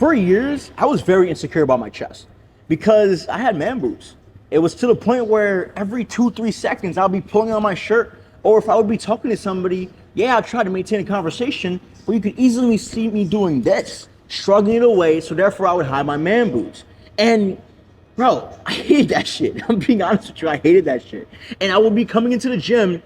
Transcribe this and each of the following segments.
For years, I was very insecure about my chest because I had man boobs. It was to the point where every 2-3 seconds I'll be pulling on my shirt, or if I would be talking to somebody, yeah, I'll try to maintain a conversation, but you could easily see me doing this, struggling it away, so therefore I would hide my man boobs. And bro, I hated that shit. I'm being honest with you, I hated that shit. And I would be coming into the gym,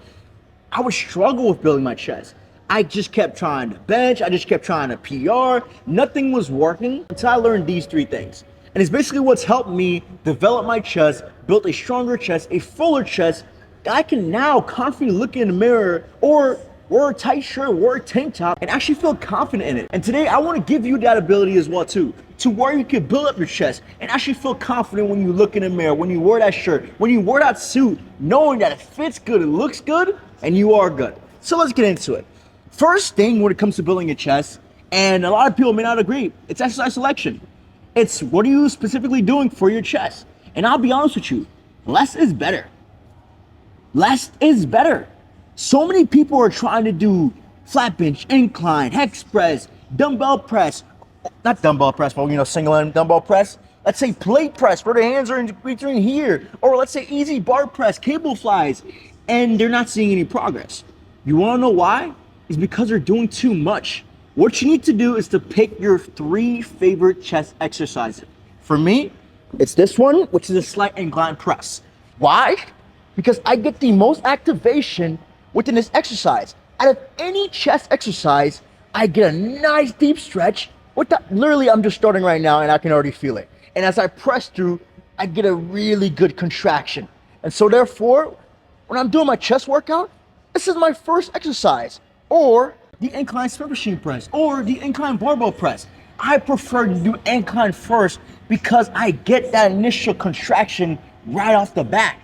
I would struggle with building my chest. I just kept trying to bench, I just kept trying to PR. Nothing was working until I learned these 3 things. And it's basically what's helped me develop my chest, build a stronger chest, a fuller chest, that I can now confidently look in the mirror or wear a tight shirt, wear a tank top, and actually feel confident in it. And today I want to give you that ability as well too, to where you can build up your chest and actually feel confident when you look in the mirror, when you wear that shirt, when you wear that suit, knowing that it fits good, it looks good, and you are good. So let's get into it. First thing when it comes to building your chest, and a lot of people may not agree, it's exercise selection. It's what are you specifically doing for your chest? And I'll be honest with you, less is better. Less is better. So many people are trying to do flat bench, incline, hex press, dumbbell press, not dumbbell press, but single end dumbbell press. Let's say plate press where the hands are in between here, or let's say easy bar press, cable flies, and they're not seeing any progress. You wanna know why? It's because they're doing too much. What you need to do is to pick your 3 favorite chest exercises. For me, it's this one, which is a slight incline press. Why? Because I get the most activation within this exercise. Out of any chest exercise, I get a nice deep stretch. Literally, I'm just starting right now and I can already feel it. And as I press through, I get a really good contraction. And so therefore, when I'm doing my chest workout, this is my first exercise. Or the incline Smith machine press, or the incline barbell press. I prefer to do incline first because I get that initial contraction right off the bat.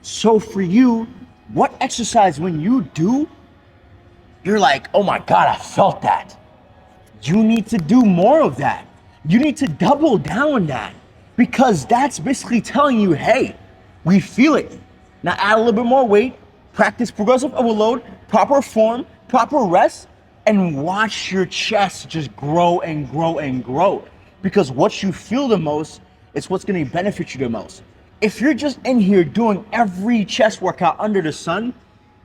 So for you, what exercise when you do, you're like, oh my God, I felt that. You need to do more of that. You need to double down on that because that's basically telling you, hey, we feel it. Now add a little bit more weight, practice progressive overload, proper form, proper rest, and watch your chest just grow and grow and grow. Because what you feel the most is what's gonna benefit you the most. If you're just in here doing every chest workout under the sun,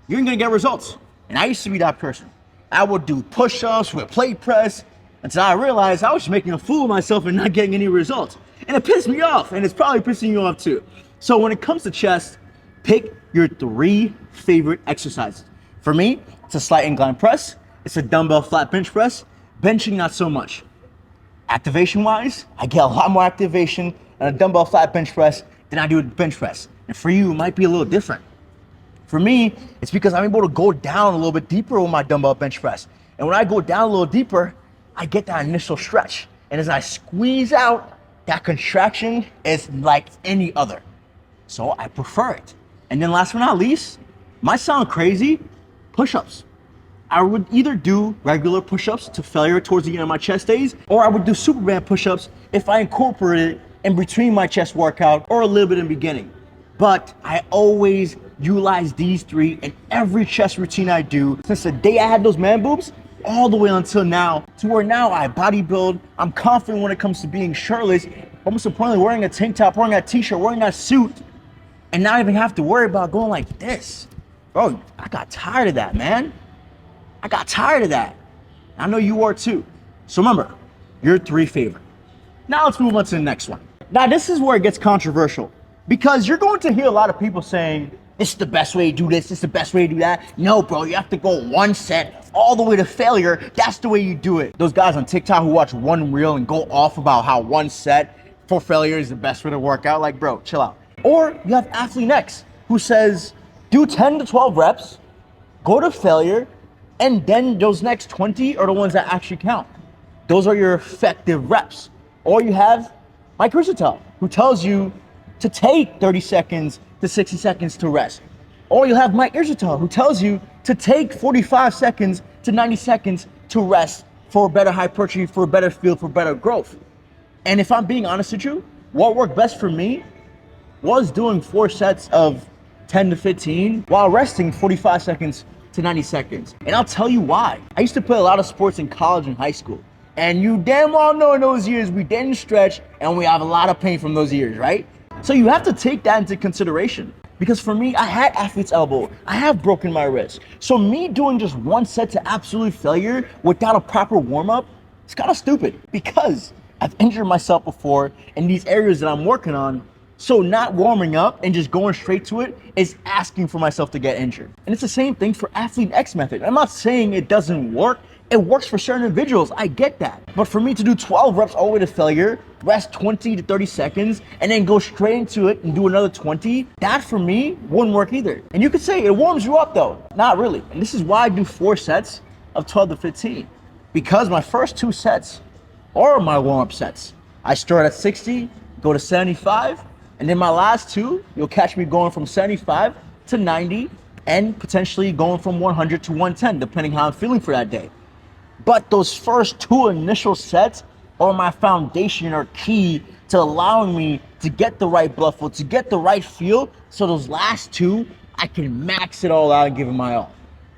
you're gonna get results. And I used to be that person. I would do push-ups with plate press until I realized I was just making a fool of myself and not getting any results. And it pissed me off, and it's probably pissing you off too. So when it comes to chest, pick your 3 favorite exercises. For me, it's a slight incline press, it's a dumbbell flat bench press, benching not so much. Activation-wise, I get a lot more activation on a dumbbell flat bench press than I do with bench press. And for you, it might be a little different. For me, it's because I'm able to go down a little bit deeper with my dumbbell bench press. And when I go down a little deeper, I get that initial stretch. And as I squeeze out, that contraction is like any other. So I prefer it. And then last but not least, might sound crazy, push-ups. I would either do regular push-ups to failure towards the end of my chest days, or I would do Superman push-ups if I incorporated it in between my chest workout or a little bit in the beginning. But I always utilize these 3 in every chest routine I do since the day I had those man boobs all the way until now, to where now I bodybuild, I'm confident when it comes to being shirtless, but most importantly wearing a tank top, wearing that t-shirt, wearing that suit, and not even have to worry about going like this. Bro, I got tired of that, man. I got tired of that. I know you are too. So remember, your 3 favorite. Now let's move on to the next one. Now this is where it gets controversial because you're going to hear a lot of people saying, this is the best way to do this, this is the best way to do that. No, bro, you have to go 1 set all the way to failure. That's the way you do it. Those guys on TikTok who watch one reel and go off about how 1 set for failure is the best way to work out, like, bro, chill out. Or you have Athlete X who says, do 10 to 12 reps, go to failure, and then those next 20 are the ones that actually count. Those are your effective reps. Or you have Mike Risotto, who tells you to take 30 seconds to 60 seconds to rest. Or you have Mike Risotto, who tells you to take 45 seconds to 90 seconds to rest for better hypertrophy, for better feel, for better growth. And if I'm being honest with you, what worked best for me was doing 4 sets of 10 to 15 while resting 45 seconds to 90 seconds. And I'll tell you why. I used to play a lot of sports in college and high school. And you damn well know in those years we didn't stretch and we have a lot of pain from those years, right? So you have to take that into consideration. Because for me, I had athlete's elbow. I have broken my wrist. So me doing just one set to absolute failure without a proper warm-up, it's kind of stupid because I've injured myself before in these areas that I'm working on. So not warming up and just going straight to it is asking for myself to get injured. And it's the same thing for Athlete X method. I'm not saying it doesn't work. It works for certain individuals, I get that. But for me to do 12 reps all the way to failure, rest 20 to 30 seconds, and then go straight into it and do another 20, that for me wouldn't work either. And you could say it warms you up though, not really. And this is why I do 4 sets of 12 to 15. Because my first 2 sets are my warm-up sets. I start at 60, go to 75, and then my last 2, you'll catch me going from 75 to 90, and potentially going from 100 to 110, depending how I'm feeling for that day. But those first 2 initial sets are my foundation and are key to allowing me to get the right blood flow, to get the right feel. So those last 2, I can max it all out and give it my all.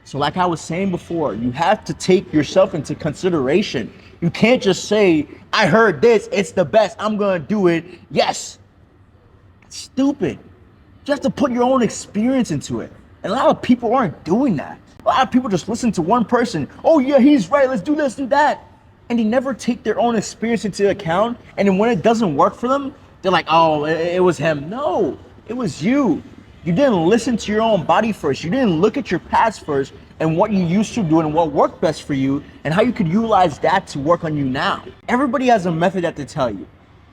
So like I was saying before, you have to take yourself into consideration. You can't just say, I heard this, it's the best, I'm gonna do it. Yes, it's stupid. You have to put your own experience into it. And a lot of people aren't doing that. A lot of people just listen to one person. Oh yeah, he's right, let's do this, do that. And they never take their own experience into account. And then when it doesn't work for them, they're like, oh, it was him. No, it was you. You didn't listen to your own body first. You didn't look at your past first and what you used to do and what worked best for you and how you could utilize that to work on you now. Everybody has a method that they tell you.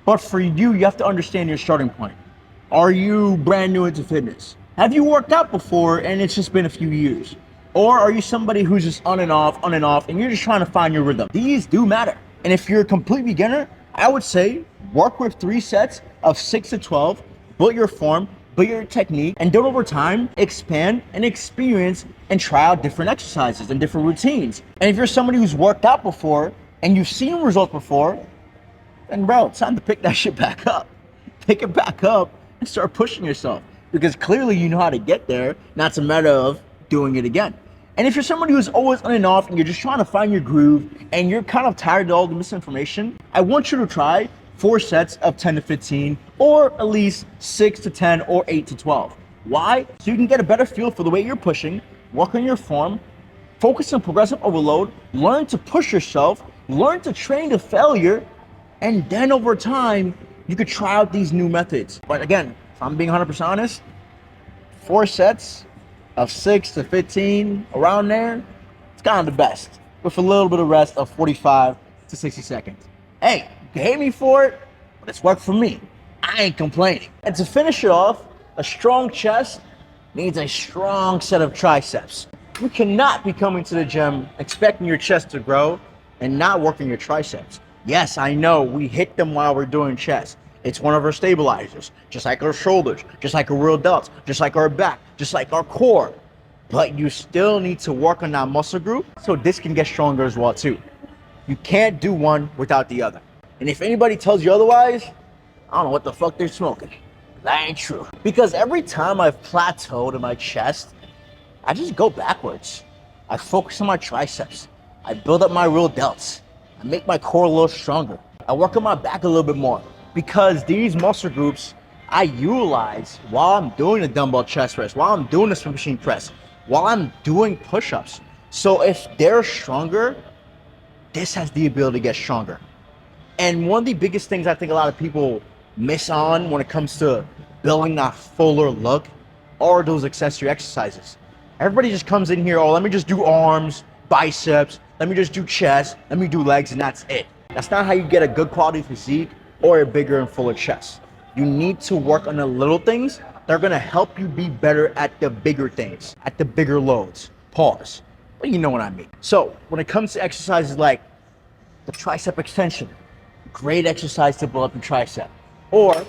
But for you, you have to understand your starting point. Are you brand new into fitness? Have you worked out before and it's just been a few years? Or are you somebody who's just on and off, and you're just trying to find your rhythm? These do matter. And if you're a complete beginner, I would say work with 3 sets of 6 to 12, build your form, build your technique, and then over time, expand and experience and try out different exercises and different routines. And if you're somebody who's worked out before and you've seen results before, then bro, it's time to pick that shit back up. Pick it back up and start pushing yourself. Because clearly you know how to get there. Now it's a matter of doing it again. And if you're somebody who's always on and off and you're just trying to find your groove and you're kind of tired of all the misinformation, I want you to try 4 sets of 10 to 15 or at least 6 to 10 or 8 to 12. Why? So you can get a better feel for the way you're pushing, work on your form, focus on progressive overload, learn to push yourself, learn to train to failure, and then over time, you could try out these new methods. But again, if I'm being 100% honest, 4 sets of 6 to 15, around there, it's kind of the best, with a little bit of rest of 45 to 60 seconds. Hey, you can hate me for it, but it's worked for me. I ain't complaining. And to finish it off, a strong chest needs a strong set of triceps. You cannot be coming to the gym expecting your chest to grow and not working your triceps. Yes, I know we hit them while we're doing chest. It's one of our stabilizers, just like our shoulders, just like our real delts, just like our back, just like our core. But you still need to work on that muscle group so this can get stronger as well too. You can't do one without the other. And if anybody tells you otherwise, I don't know what the fuck they're smoking. That ain't true. Because every time I've plateaued in my chest, I just go backwards. I focus on my triceps. I build up my real delts. I make my core a little stronger. I work on my back a little bit more. Because these muscle groups I utilize while I'm doing a dumbbell chest press, while I'm doing a Smith machine press, while I'm doing push-ups. So if they're stronger, this has the ability to get stronger. And one of the biggest things I think a lot of people miss on when it comes to building that fuller look are those accessory exercises. Everybody just comes in here, oh, let me just do arms, biceps, let me just do chest, let me do legs, and that's it. That's not how you get a good quality physique or a bigger and fuller chest. You need to work on the little things that are gonna help you be better at the bigger things, at the bigger loads. Pause. But you know what I mean. So when it comes to exercises like the tricep extension, great exercise to build up your tricep. Or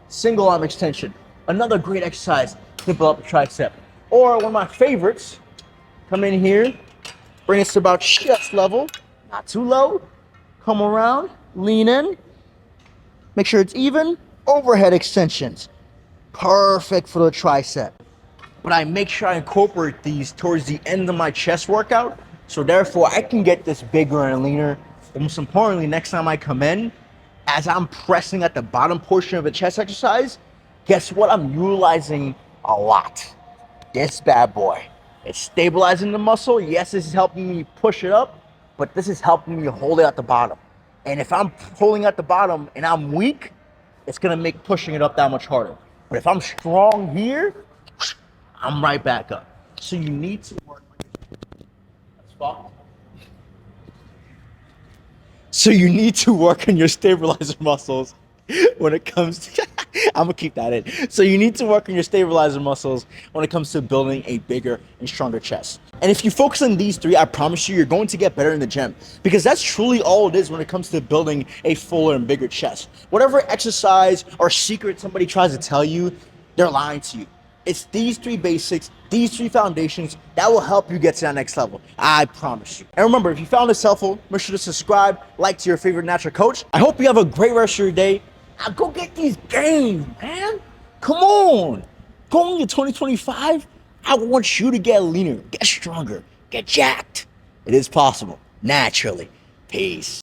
single arm extension, another great exercise to build up your tricep. Or one of my favorites, come in here, bring us to about chest level, not too low, come around, lean in, make sure it's even, overhead extensions. Perfect for the tricep. But I make sure I incorporate these towards the end of my chest workout So therefore, I can get this bigger and leaner. And most importantly, next time I come in, as I'm pressing at the bottom portion of a chest exercise, guess what I'm utilizing a lot? This bad boy. It's stabilizing the muscle. Yes, this is helping me push it up, but this is helping me hold it at the bottom. And if I'm holding at the bottom and I'm weak, it's gonna make pushing it up that much harder. But if I'm strong here, I'm right back up. So you need to work on your, that's fucked. So you need to work on your stabilizer muscles when it comes to, I'm gonna keep that in. So you need to work on your stabilizer muscles when it comes to building a bigger and stronger chest. And if you focus on these three, I promise you, you're going to get better in the gym, because that's truly all it is when it comes to building a fuller and bigger chest. Whatever exercise or secret somebody tries to tell you, they're lying to you. It's these three basics, these three foundations that will help you get to that next level. I promise you. And remember, if you found this helpful, make sure to subscribe, like to your favorite natural coach. I hope you have a great rest of your day. Now go get these gains, man. Come on. Going into 2025, I want you to get leaner, get stronger, get jacked. It is possible, naturally. Peace.